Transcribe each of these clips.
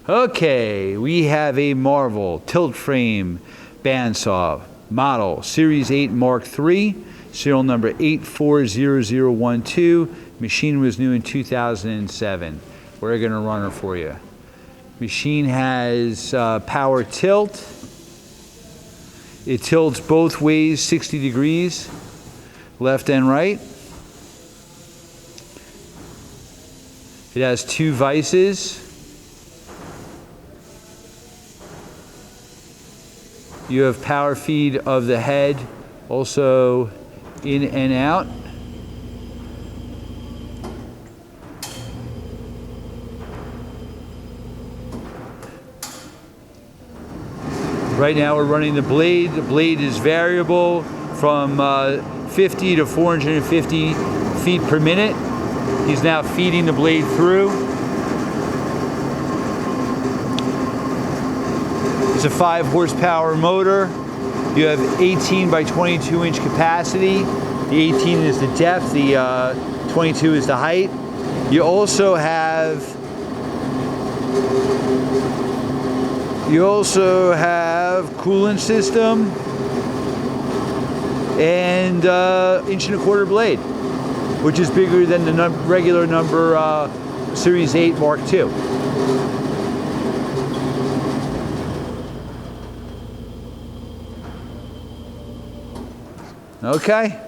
Okay, we have a Marvel tilt frame bandsaw model Series 8 Mark III, serial number 840012. Machine was new in 2007. We're going to run her for you. Machine has power tilt. It tilts both ways 60 degrees, left and right. It has two vices. You have power feed of the head, also in and out. Right now we're running the blade. The blade is variable from 50 to 450 feet per minute. He's now feeding the blade through. It's a 5 horsepower motor. You have 18 by 22 inch capacity. The 18 is the depth, the 22 is the height. You also have coolant system and 1.25 inch blade, which is bigger than the regular number Series 8 Mark II. Okay,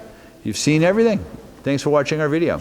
you've seen everything. Thanks for watching our video.